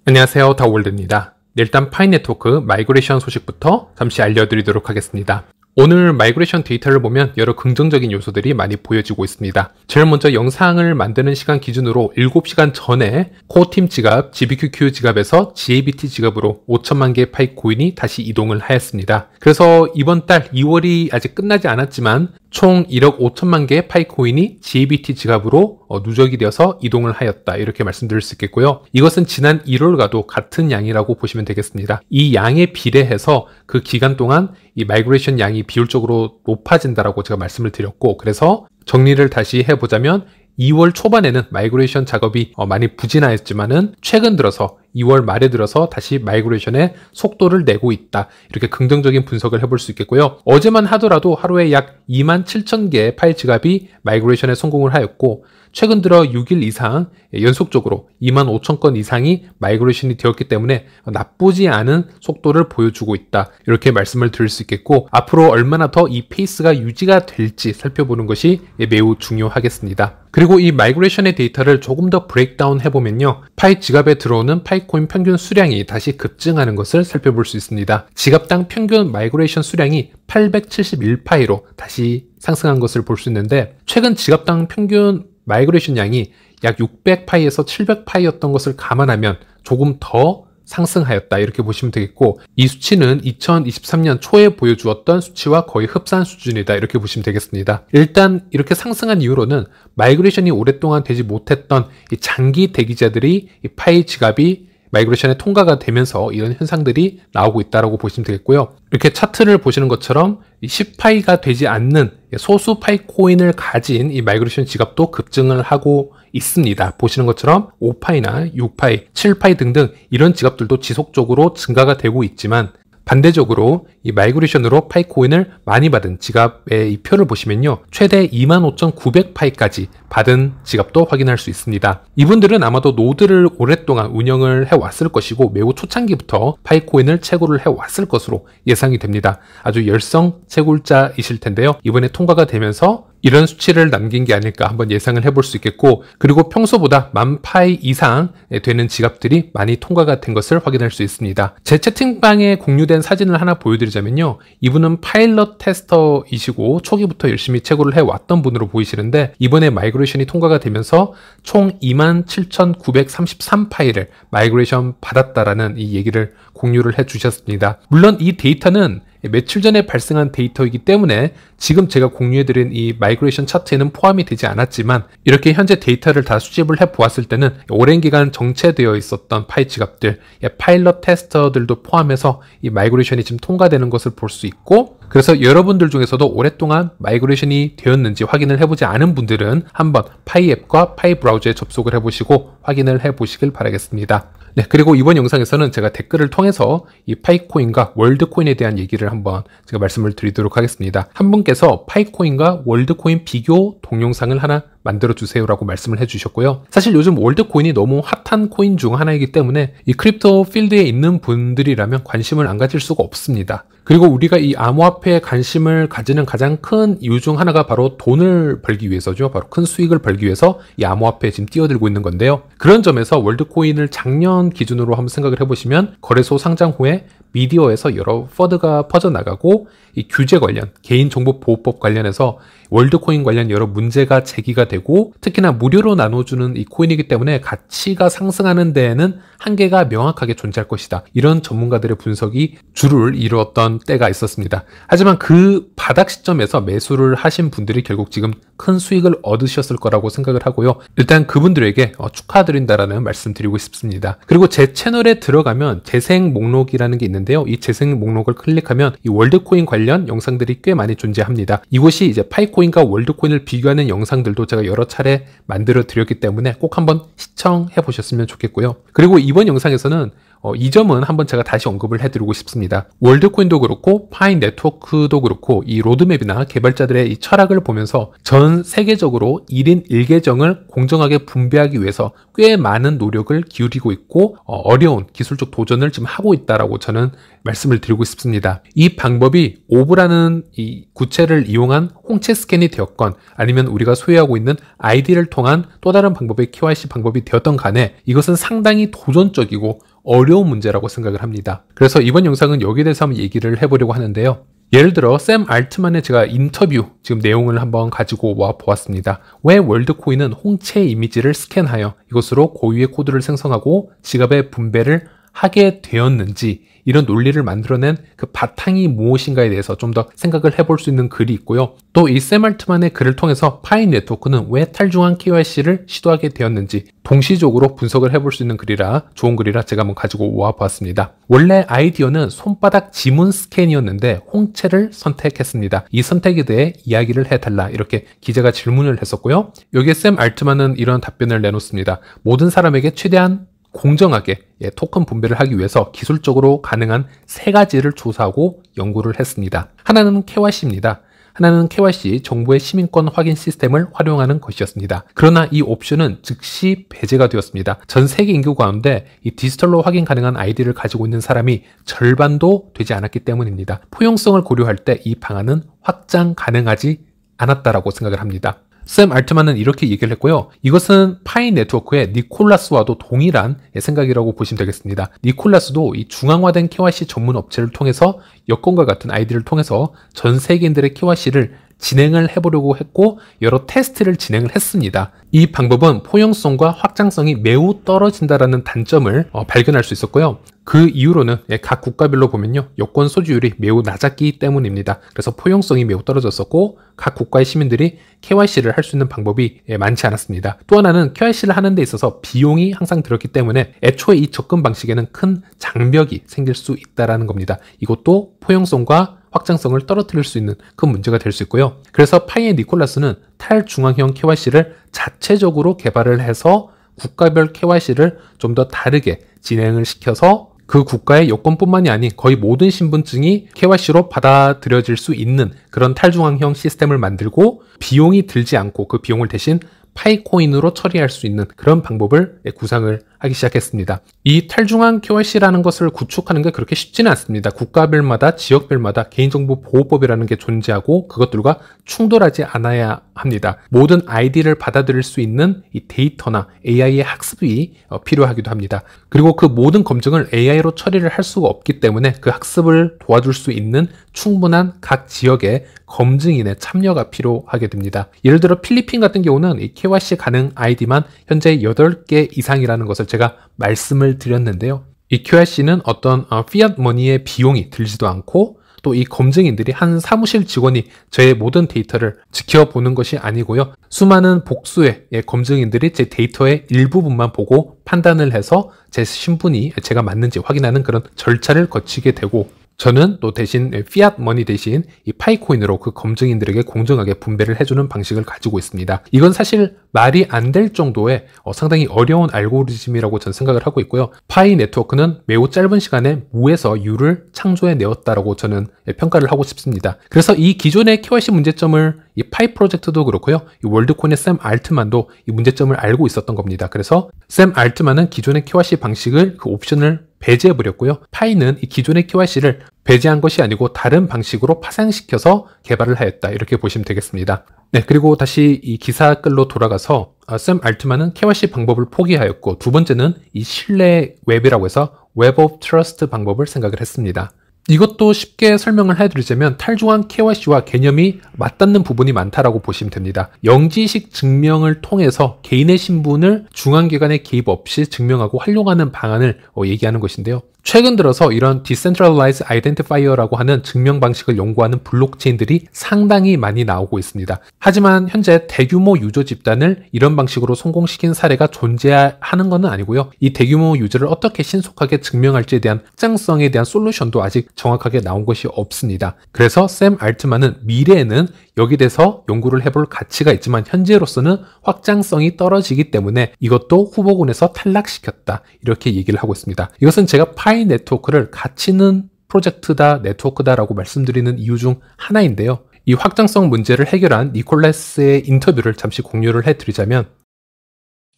안녕하세요, 다월드입니다. 일단 파이 네트워크 마이그레이션 소식부터 잠시 알려드리도록 하겠습니다. 오늘 마이그레이션 데이터를 보면 여러 긍정적인 요소들이 많이 보여지고 있습니다. 제일 먼저 영상을 만드는 시간 기준으로 7시간 전에 코어팀 지갑, GBQQ 지갑에서 GABT 지갑으로 5천만 개의 파이 코인이 다시 이동을 하였습니다. 그래서 이번 달 2월이 아직 끝나지 않았지만 총 1억 5천만 개의 파이 코인이 GABT 지갑으로 누적이 되어서 이동을 하였다, 이렇게 말씀드릴 수 있겠고요. 이것은 지난 1월과도 같은 양이라고 보시면 되겠습니다. 이 양에 비례해서 그 기간 동안 이 마이그레이션 양이 비율적으로 높아진다라고 제가 말씀을 드렸고, 그래서 정리를 다시 해보자면 2월 초반에는 마이그레이션 작업이 많이 부진하였지만은 최근 들어서 2월 말에 들어서 다시 마이그레이션의 속도를 내고 있다, 이렇게 긍정적인 분석을 해볼 수 있겠고요. 어제만 하더라도 하루에 약 27,000개의 파일 지갑이 마이그레이션에 성공을 하였고, 최근 들어 6일 이상 연속적으로 25,000건 이상이 마이그레이션이 되었기 때문에 나쁘지 않은 속도를 보여주고 있다, 이렇게 말씀을 드릴 수 있겠고, 앞으로 얼마나 더 이 페이스가 유지가 될지 살펴보는 것이 매우 중요하겠습니다. 그리고 이 마이그레이션의 데이터를 조금 더 브레이크다운 해보면요, 파이 지갑에 들어오는 파이코인 평균 수량이 다시 급증하는 것을 살펴볼 수 있습니다. 지갑당 평균 마이그레이션 수량이 871파이로 다시 상승한 것을 볼 수 있는데, 최근 지갑당 평균 마이그레이션 양이 약 600파이에서 700파이였던 것을 감안하면 조금 더 상승하였다, 이렇게 보시면 되겠고, 이 수치는 2023년 초에 보여주었던 수치와 거의 흡사한 수준이다, 이렇게 보시면 되겠습니다. 일단 이렇게 상승한 이유로는 마이그레이션이 오랫동안 되지 못했던 이 장기 대기자들이 이 파이 지갑이 마이그레이션에 통과가 되면서 이런 현상들이 나오고 있다고 보시면 되겠고요. 이렇게 차트를 보시는 것처럼 10파이가 되지 않는 소수 파이 코인을 가진 이 마이그레이션 지갑도 급증을 하고 있습니다. 보시는 것처럼 5파이나 6파이, 7파이 등등 이런 지갑들도 지속적으로 증가가 되고 있지만, 반대적으로 이 마이그레이션으로 파이 코인을 많이 받은 지갑의 이 표를 보시면요, 최대 25,900파이까지 받은 지갑도 확인할 수 있습니다. 이분들은 아마도 노드를 오랫동안 운영을 해왔을 것이고, 매우 초창기부터 파이 코인을 채굴을 해왔을 것으로 예상이 됩니다. 아주 열성 채굴자이실 텐데요, 이번에 통과가 되면서 이런 수치를 남긴 게 아닐까 한번 예상을 해볼 수 있겠고, 그리고 평소보다 10,000파이 이상 되는 지갑들이 많이 통과가 된 것을 확인할 수 있습니다. 제 채팅방에 공유된 사진을 하나 보여드리자면요, 이분은 파일럿 테스터이시고 초기부터 열심히 채굴을 해왔던 분으로 보이시는데, 이번에 마이그레이션이 통과가 되면서 총 27,933파일을 마이그레이션 받았다라는 이 얘기를 공유를 해주셨습니다. 물론 이 데이터는 며칠 전에 발생한 데이터이기 때문에 지금 제가 공유해드린 이 마이그레이션 차트에는 포함이 되지 않았지만, 이렇게 현재 데이터를 다 수집을 해보았을 때는 오랜 기간 정체되어 있었던 파이 지갑들, 파일럿 테스터들도 포함해서 이 마이그레이션이 지금 통과되는 것을 볼 수 있고, 그래서 여러분들 중에서도 오랫동안 마이그레이션이 되었는지 확인을 해보지 않은 분들은 한번 파이 앱과 파이 브라우저에 접속을 해보시고 확인을 해보시길 바라겠습니다. 네, 그리고 이번 영상에서는 제가 댓글을 통해서 이 파이코인과 월드코인에 대한 얘기를 한번 제가 말씀을 드리도록 하겠습니다. 한 분께서 파이코인과 월드코인 비교 동영상을 하나 만들어주세요 라고 말씀을 해주셨고요. 사실 요즘 월드코인이 너무 핫한 코인 중 하나이기 때문에 이 크립토 필드에 있는 분들이라면 관심을 안 가질 수가 없습니다. 그리고 우리가 이 암호화폐에 관심을 가지는 가장 큰 이유 중 하나가 바로 돈을 벌기 위해서죠. 바로 큰 수익을 벌기 위해서 이 암호화폐에 지금 뛰어들고 있는 건데요. 그런 점에서 월드코인을 작년 기준으로 한번 생각을 해보시면, 거래소 상장 후에 미디어에서 여러 퍼드가 퍼져나가고, 이 규제 관련, 개인정보보호법 관련해서 월드코인 관련 여러 문제가 제기가 되고, 특히나 무료로 나눠주는 이 코인이기 때문에 가치가 상승하는 데에는 한계가 명확하게 존재할 것이다, 이런 전문가들의 분석이 주를 이루었던 때가 있었습니다. 하지만 그 바닥 시점에서 매수를 하신 분들이 결국 지금 큰 수익을 얻으셨을 거라고 생각을 하고요. 일단 그분들에게 축하드린다라는 말씀 드리고 싶습니다. 그리고 제 채널에 들어가면 재생 목록이라는 게 있는데요, 이 재생 목록을 클릭하면 이 월드코인 관련 영상들이 꽤 많이 존재합니다. 이곳이 이제 파이코인과 월드코인을 비교하는 영상들도 제가 여러 차례 만들어 드렸기 때문에 꼭 한번 시청해 보셨으면 좋겠고요. 그리고 이번 영상에서는 이 점은 한번 제가 다시 언급을 해드리고 싶습니다. 월드코인도 그렇고 파이 네트워크도 그렇고 이 로드맵이나 개발자들의 이 철학을 보면서 전 세계적으로 1인 1계정을 공정하게 분배하기 위해서 꽤 많은 노력을 기울이고 있고, 어려운 기술적 도전을 지금 하고 있다라고 저는 말씀을 드리고 싶습니다. 이 방법이 오브라는 이 구체를 이용한 홍채 스캔이 되었건, 아니면 우리가 소유하고 있는 아이디를 통한 또 다른 방법의 KYC 방법이 되었던 간에 이것은 상당히 도전적이고 어려운 문제라고 생각을 합니다. 그래서 이번 영상은 여기에 대해서 한번 얘기를 해보려고 하는데요. 예를 들어 샘 알트만의 제가 인터뷰 지금 내용을 한번 가지고 와 보았습니다. 왜 월드코인은 홍채 이미지를 스캔하여 이것으로 고유의 코드를 생성하고 지갑의 분배를 하게 되었는지, 이런 논리를 만들어낸 그 바탕이 무엇인가에 대해서 좀 더 생각을 해볼 수 있는 글이 있고요. 또 이 샘 알트만의 글을 통해서 파이 네트워크는 왜 탈중앙 KYC를 시도하게 되었는지 동시적으로 분석을 해볼 수 있는 글이라, 좋은 글이라 제가 한번 가지고 와 보았습니다. 원래 아이디어는 손바닥 지문 스캔이었는데 홍채를 선택했습니다. 이 선택에 대해 이야기를 해달라, 이렇게 기자가 질문을 했었고요. 여기에 샘 알트만은 이런 답변을 내놓습니다. 모든 사람에게 최대한 공정하게 토큰 분배를 하기 위해서 기술적으로 가능한 세 가지를 조사하고 연구를 했습니다. 하나는 KYC입니다. 하나는 KYC, 정부의 시민권 확인 시스템을 활용하는 것이었습니다. 그러나 이 옵션은 즉시 배제가 되었습니다. 전 세계 인구 가운데 이 디지털로 확인 가능한 아이디를 가지고 있는 사람이 절반도 되지 않았기 때문입니다. 포용성을 고려할 때 이 방안은 확장 가능하지 않았다라고 생각을 합니다. 샘 알트만은 이렇게 얘기를 했고요. 이것은 파이 네트워크의 니콜라스와도 동일한 생각이라고 보시면 되겠습니다. 니콜라스도 이 중앙화된 KYC 전문 업체를 통해서 여권과 같은 아이디를 통해서 전 세계인들의 KYC를 진행을 해보려고 했고 여러 테스트를 진행을 했습니다. 이 방법은 포용성과 확장성이 매우 떨어진다라는 단점을 발견할 수 있었고요. 그 이유로는 각 국가별로 보면요, 여권 소지율이 매우 낮았기 때문입니다. 그래서 포용성이 매우 떨어졌었고 각 국가의 시민들이 KYC를 할 수 있는 방법이 많지 않았습니다. 또 하나는 KYC를 하는 데 있어서 비용이 항상 들었기 때문에 애초에 이 접근 방식에는 큰 장벽이 생길 수 있다는 겁니다. 이것도 포용성과 확장성을 떨어뜨릴 수 있는 큰 문제가 될 수 있고요. 그래서 파이의 니콜라스는 탈중앙형 KYC를 자체적으로 개발을 해서 국가별 KYC를 좀 더 다르게 진행을 시켜서 그 국가의 여권뿐만이 아닌 거의 모든 신분증이 KYC로 받아들여질 수 있는 그런 탈중앙형 시스템을 만들고 비용이 들지 않고 그 비용을 대신 파이코인으로 처리할 수 있는 그런 방법을 구상을 하기 시작했습니다. 이 탈중앙 KYC라는 것을 구축하는 게 그렇게 쉽지는 않습니다. 국가별마다 지역별마다 개인정보 보호법이라는 게 존재하고 그것들과 충돌하지 않아야 합니다. 모든 아이디를 받아들일 수 있는 이 데이터나 AI의 학습이 필요하기도 합니다. 그리고 그 모든 검증을 AI로 처리를 할 수가 없기 때문에 그 학습을 도와줄 수 있는 충분한 각 지역의 검증인의 참여가 필요하게 됩니다. 예를 들어 필리핀 같은 경우는 이 KYC 가능 아이디만 현재 8개 이상이라는 것을 제가 말씀을 드렸는데요. 이 KYC는 어떤 피앗 머니의 비용이 들지도 않고 또 이 검증인들이 한 사무실 직원이 저의 모든 데이터를 지켜보는 것이 아니고요. 수많은 복수의 검증인들이 제 데이터의 일부분만 보고 판단을 해서 제 신분이 제가 맞는지 확인하는 그런 절차를 거치게 되고 저는 또 대신 피앗 머니 대신 이 파이코인으로 그 검증인들에게 공정하게 분배를 해주는 방식을 가지고 있습니다. 이건 사실 말이 안 될 정도의 상당히 어려운 알고리즘이라고 저는 생각을 하고 있고요. 파이 네트워크는 매우 짧은 시간에 무에서 유를 창조해내었다라고 저는 평가를 하고 싶습니다. 그래서 이 기존의 KYC 문제점을 이 파이 프로젝트도 그렇고요. 이 월드코인의 샘 알트만도 이 문제점을 알고 있었던 겁니다. 그래서 샘 알트만은 기존의 KYC 방식을 그 옵션을 배제해버렸고요. 파이는 이 기존의 KYC를 배제한 것이 아니고 다른 방식으로 파생시켜서 개발을 하였다, 이렇게 보시면 되겠습니다. 네, 그리고 다시 이 기사글로 돌아가서 샘 알트만은 KYC 방법을 포기하였고 두 번째는 이 신뢰 웹이라고 해서 웹 오브 트러스트 방법을 생각을 했습니다. 이것도 쉽게 설명을 해드리자면 탈중앙 KYC와 개념이 맞닿는 부분이 많다라고 보시면 됩니다. 영지식 증명을 통해서 개인의 신분을 중앙기관의 개입 없이 증명하고 활용하는 방안을 얘기하는 것인데요. 최근 들어서 이런 Decentralized Identifier라고 하는 증명 방식을 연구하는 블록체인들이 상당히 많이 나오고 있습니다. 하지만 현재 대규모 유저 집단을 이런 방식으로 성공시킨 사례가 존재하는 것은 아니고요. 이 대규모 유저를 어떻게 신속하게 증명할지에 대한 확장성에 대한 솔루션도 아직 정확하게 나온 것이 없습니다. 그래서 샘 알트만은 미래에는 여기에 대해서 연구를 해볼 가치가 있지만 현재로서는 확장성이 떨어지기 때문에 이것도 후보군에서 탈락시켰다, 이렇게 얘기를 하고 있습니다. 이것은 제가 파이 네트워크를 가치 있는 프로젝트다, 네트워크다라고 말씀드리는 이유 중 하나인데요. 이 확장성 문제를 해결한 니콜라스의 인터뷰를 잠시 공유를 해드리자면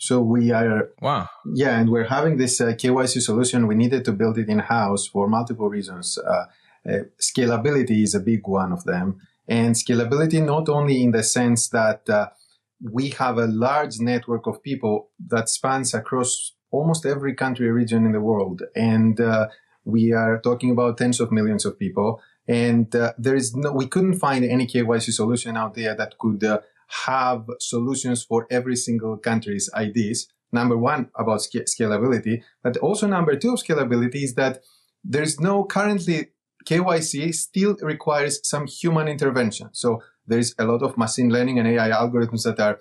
So we are, Wow. yeah, and we're having this KYC solution. We needed to build it in-house for multiple reasons. Scalability is a big one of them. And scalability not only in the sense that we have a large network of people that spans across almost every country region in the world. And we are talking about tens of millions of people. And we couldn't find any KYC solution out there that could have solutions for every single country's IDs. Number one, about scalability. But also number two of scalability is that there's no currently KYC still requires some human intervention. So there's a lot of machine learning and AI algorithms that are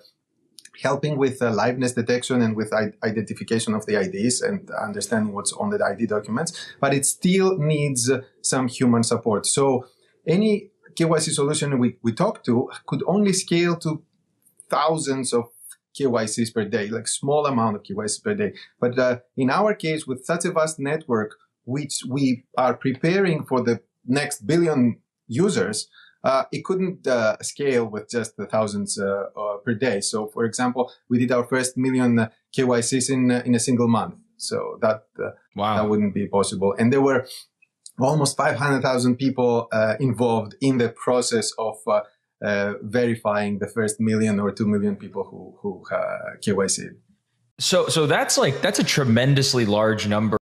helping with liveness detection and with identification of the IDs and understanding what's on the ID documents, but it still needs some human support. So any KYC solution we talk to could only scale to thousands of KYCs per day, like small amount of KYCs per day. But in our case, with such a vast network, which we are preparing for the next billion users, it couldn't scale with just the thousands per day. So, for example, we did our first million KYCs in a single month. So that wouldn't be possible. And there were almost 500,000 people involved in the process of verifying the first million or 2 million people who KYC'd. So that's a tremendously large number.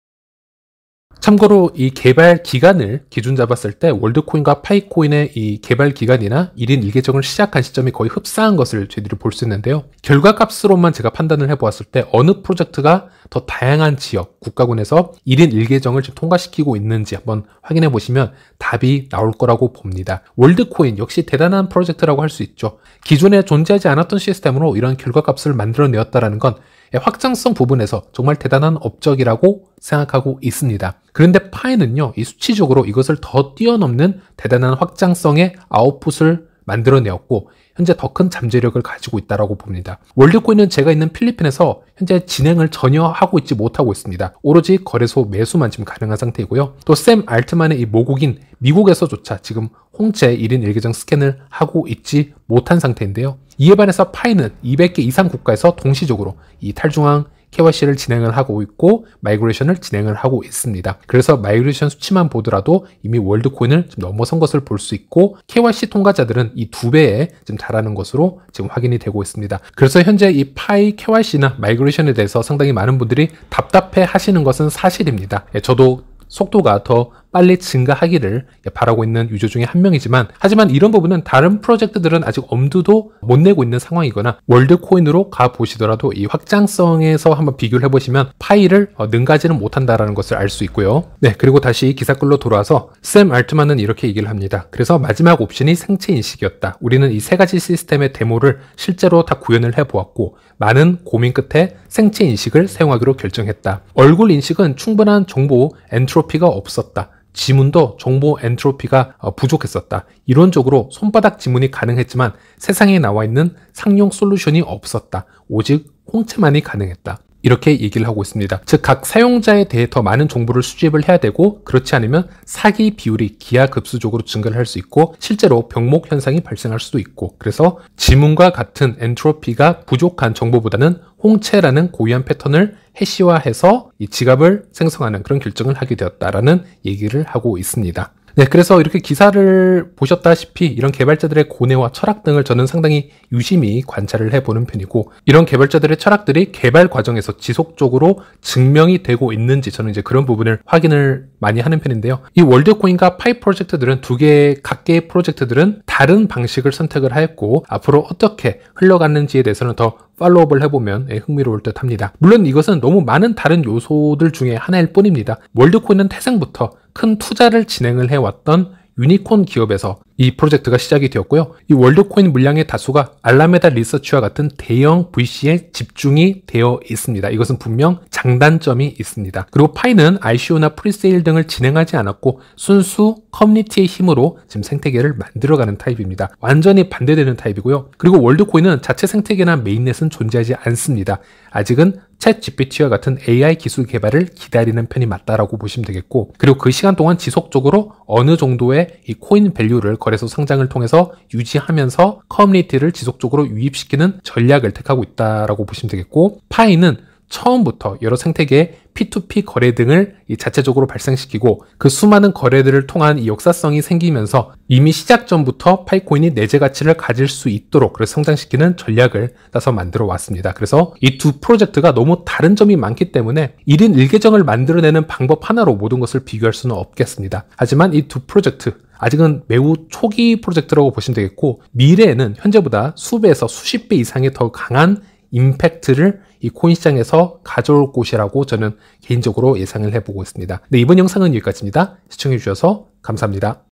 참고로 이 개발 기간을 기준 잡았을 때 월드코인과 파이코인의 이 개발 기간이나 1인 1계정을 시작한 시점이 거의 흡사한 것을 저희들이 볼 수 있는데요. 결과값으로만 제가 판단을 해보았을 때 어느 프로젝트가 더 다양한 지역, 국가군에서 1인 1계정을 지금 통과시키고 있는지 한번 확인해 보시면 답이 나올 거라고 봅니다. 월드코인 역시 대단한 프로젝트라고 할 수 있죠. 기존에 존재하지 않았던 시스템으로 이런 결과값을 만들어내었다는 건 확장성 부분에서 정말 대단한 업적이라고 생각하고 있습니다. 그런데 파이는요, 이 수치적으로 이것을 더 뛰어넘는 대단한 확장성의 아웃풋을 만들어내었고 현재 더 큰 잠재력을 가지고 있다고 봅니다. 월드코인은 제가 있는 필리핀에서 현재 진행을 전혀 하고 있지 못하고 있습니다. 오로지 거래소 매수만 지금 가능한 상태이고요. 또 샘 알트만의 이 모국인 미국에서조차 지금 홍채 1인 1계정 스캔을 하고 있지 못한 상태인데요. 이에 반해서 파이는 200개 이상 국가에서 동시적으로 이 탈중앙 KYC를 진행을 하고 있고 마이그레이션을 진행을 하고 있습니다. 그래서 마이그레이션 수치만 보더라도 이미 월드코인을 좀 넘어선 것을 볼 수 있고 KYC 통과자들은 이 2배에 지금 달하는 것으로 지금 확인이 되고 있습니다. 그래서 현재 이 파이 KYC나 마이그레이션에 대해서 상당히 많은 분들이 답답해 하시는 것은 사실입니다. 저도 속도가 더 빨리 증가하기를 바라고 있는 유저 중에 한 명이지만 하지만 이런 부분은 다른 프로젝트들은 아직 엄두도 못 내고 있는 상황이거나 월드코인으로 가보시더라도 이 확장성에서 한번 비교를 해보시면 파이를 능가하지는 못한다는 것을 알 수 있고요. 네, 그리고 다시 기사글로 돌아와서 샘 알트만은 이렇게 얘기를 합니다. 그래서 마지막 옵션이 생체 인식이었다. 우리는 이 세 가지 시스템의 데모를 실제로 다 구현을 해보았고 많은 고민 끝에 생체 인식을 사용하기로 결정했다. 얼굴 인식은 충분한 정보 엔트로피가 없었다. 지문도 정보 엔트로피가 부족했었다. 이론적으로 손바닥 지문이 가능했지만 세상에 나와 있는 상용 솔루션이 없었다. 오직 홍채만이 가능했다. 이렇게 얘기를 하고 있습니다. 즉 각 사용자에 대해 더 많은 정보를 수집을 해야 되고 그렇지 않으면 사기 비율이 기하급수적으로 증가를 할 수 있고 실제로 병목 현상이 발생할 수도 있고 그래서 지문과 같은 엔트로피가 부족한 정보보다는 홍채라는 고유한 패턴을 해시화해서 이 지갑을 생성하는 그런 결정을 하게 되었다라는 얘기를 하고 있습니다. 네, 그래서 이렇게 기사를 보셨다시피 이런 개발자들의 고뇌와 철학 등을 저는 상당히 유심히 관찰을 해보는 편이고 이런 개발자들의 철학들이 개발 과정에서 지속적으로 증명이 되고 있는지 저는 이제 그런 부분을 확인을 많이 하는 편인데요. 이 월드코인과 파이 프로젝트들은 두 개의 각계의 프로젝트들은 다른 방식을 선택을 하였고 앞으로 어떻게 흘러갔는지에 대해서는 더 팔로우업을 해보면 흥미로울 듯 합니다. 물론 이것은 너무 많은 다른 요소들 중에 하나일 뿐입니다. 월드코인은 태생부터 큰 투자를 진행을 해왔던 유니콘 기업에서 이 프로젝트가 시작이 되었고요. 이 월드코인 물량의 다수가 알라메다 리서치와 같은 대형 VC에 집중이 되어 있습니다. 이것은 분명 장단점이 있습니다. 그리고 파이는 ICO나 프리세일 등을 진행하지 않았고 순수 커뮤니티의 힘으로 지금 생태계를 만들어가는 타입입니다. 완전히 반대되는 타입이고요. 그리고 월드코인은 자체 생태계나 메인넷은 존재하지 않습니다. 아직은 챗 GPT와 같은 AI 기술 개발을 기다리는 편이 맞다라고 보시면 되겠고 그리고 그 시간 동안 지속적으로 어느 정도의 이 코인 밸류를 거래소 상장을 통해서 유지하면서 커뮤니티를 지속적으로 유입시키는 전략을 택하고 있다라고 보시면 되겠고 파이는 처음부터 여러 생태계의 P2P 거래 등을 자체적으로 발생시키고 그 수많은 거래들을 통한 이 역사성이 생기면서 이미 시작 전부터 파이코인이 내재 가치를 가질 수 있도록 그래서 성장시키는 전략을 따서 만들어 왔습니다. 그래서 이 두 프로젝트가 너무 다른 점이 많기 때문에 1인 1계정을 만들어내는 방법 하나로 모든 것을 비교할 수는 없겠습니다. 하지만 이 두 프로젝트 아직은 매우 초기 프로젝트라고 보시면 되겠고 미래에는 현재보다 수배에서 수십 배 이상의 더 강한 임팩트를 이 코인 시장에서 가져올 곳이라고 저는 개인적으로 예상을 해보고 있습니다. 네, 이번 영상은 여기까지입니다. 시청해주셔서 감사합니다.